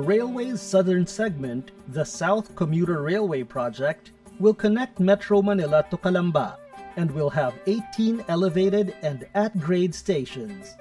railway's southern segment, the South Commuter Railway Project, will connect Metro Manila to Calamba and will have 18 elevated and at-grade stations.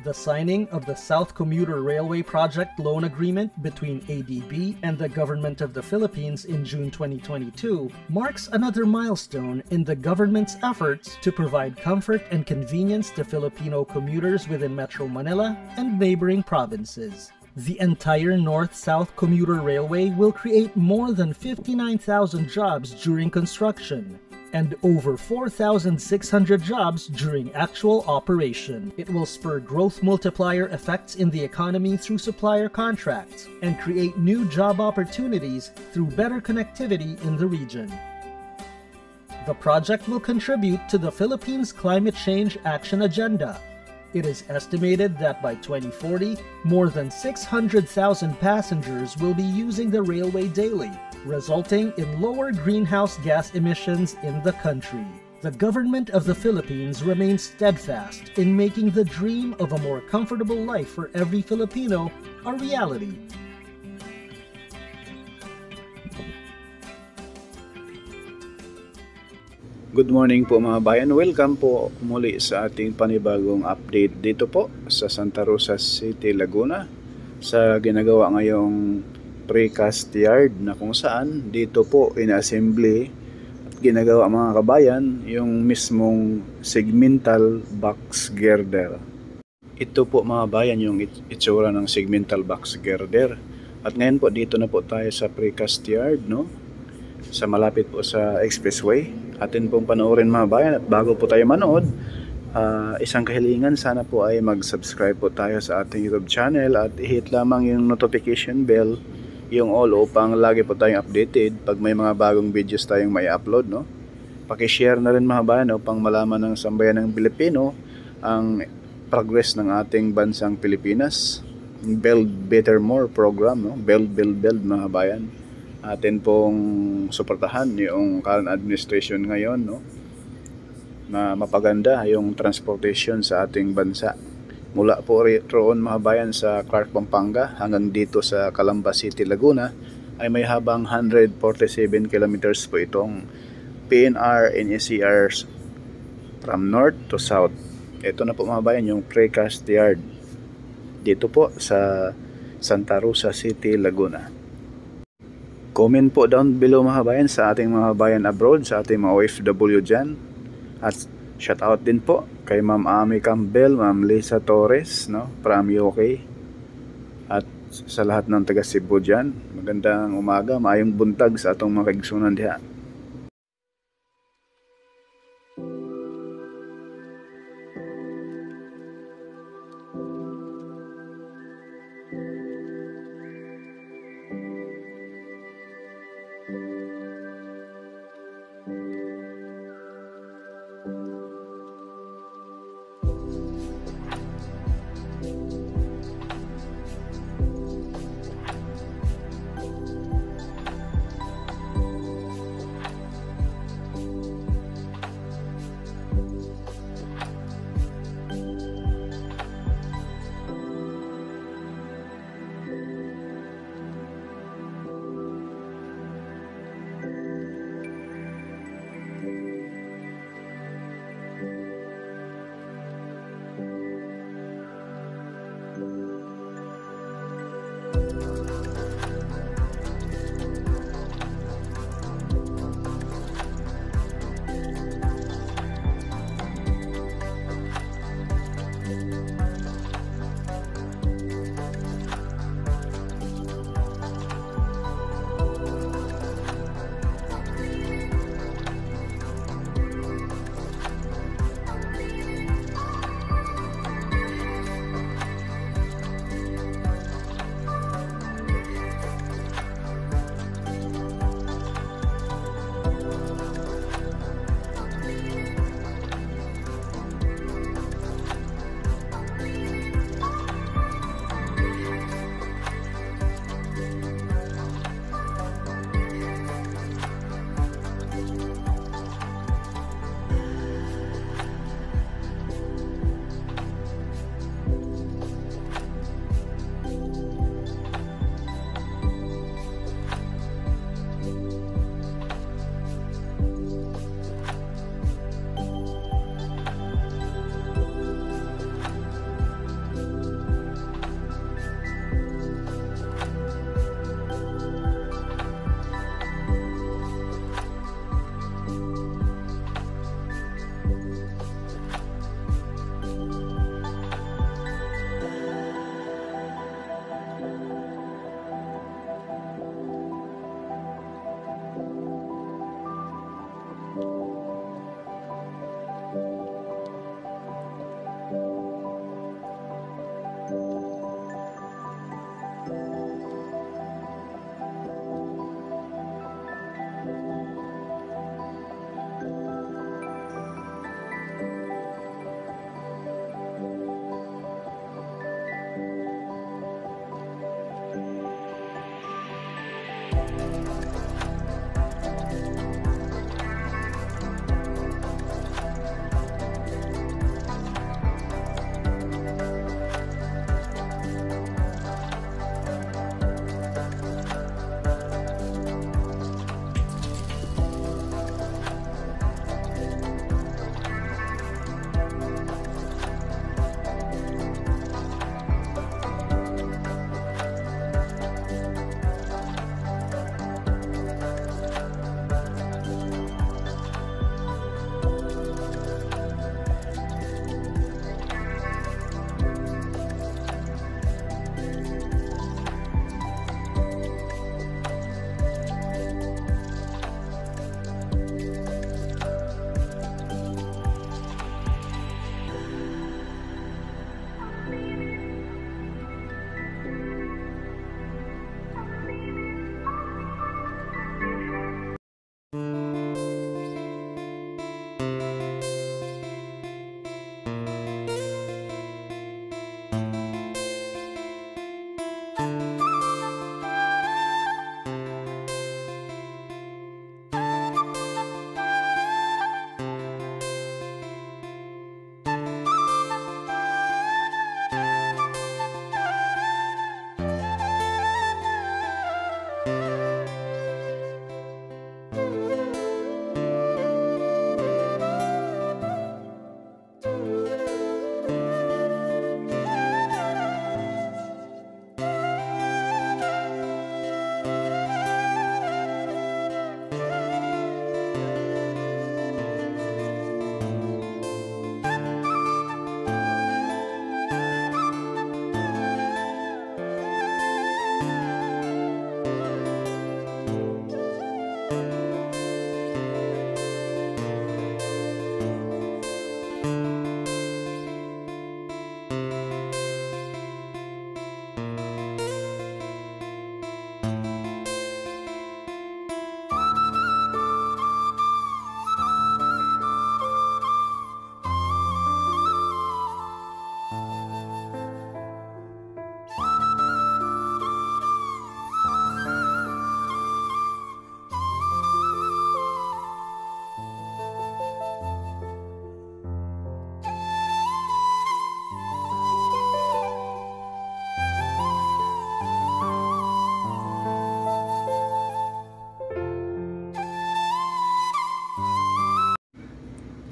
The signing of the South Commuter Railway Project loan agreement between ADB and the Government of the Philippines in June 2022 marks another milestone in the government's efforts to provide comfort and convenience to Filipino commuters within Metro Manila and neighboring provinces. The entire North-South Commuter Railway will create more than 59,000 jobs during construction and over 4,600 jobs during actual operation. It will spur growth multiplier effects in the economy through supplier contracts and create new job opportunities through better connectivity in the region. The project will contribute to the Philippines' climate change action agenda. It is estimated that by 2040, more than 600,000 passengers will be using the railway daily, resulting in lower greenhouse gas emissions in the country. The government of the Philippines remains steadfast in making the dream of a more comfortable life for every Filipino a reality. Good morning po mga bayan. Welcome po muli sa ating panibagong update dito po sa Santa Rosa City, Laguna sa ginagawa ngayong precast yard na kung saan dito po ina-assembly at ginagawa mga kabayan yung mismong segmental box girder. Ito po mga bayan yung itsura ng segmental box girder. At ngayon po dito na po tayo sa precast yard, no? Sa malapit po sa expressway. Atin pong panoorin mga bayan, at bago po tayo manood, isang kahilingan, sana po ay mag-subscribe po tayo sa ating YouTube channel at i-hit lamang yung notification bell, yung all, upang lagi po tayong updated pag may mga bagong videos tayong may upload, no? Paki-share na rin mga bayan upang malaman ng sambayan ng Pilipino ang progress ng ating bansang Pilipinas. Build Better More program, no? Build mga bayan. Atin pong suportahan yung current administration ngayon, no, na mapaganda yung transportation sa ating bansa. Mula po roon mga bayan sa Clark, Pampanga hanggang dito sa Calamba City, Laguna ay may habang 147 kilometers po itong PNR NSCRs from north to south. Ito na po mga bayan yung precast yard dito po sa Santa Rosa City, Laguna. Comment po down below mga bayan sa ating mga bayan abroad, sa ating mga OFW dyan. At shout out din po kay Ma'am Amy Campbell, Ma'am Lisa Torres, no, from UK. At sa lahat ng taga Cebu dyan, magandang umaga, maayong buntag sa atong mga kaigsunan diha.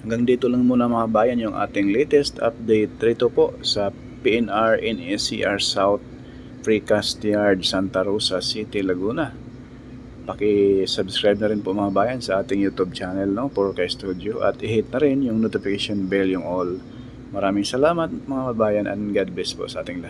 Hanggang dito lang muna mga bayan yung ating latest update rito po sa PNR NSCR South Precast Yard, Santa Rosa City, Laguna. Paki-subscribe na rin po mga bayan sa ating YouTube channel, no, Purka Studio, at i-hit na rin yung notification bell, yung all. Maraming salamat mga bayan, and God bless po sa ating lahat.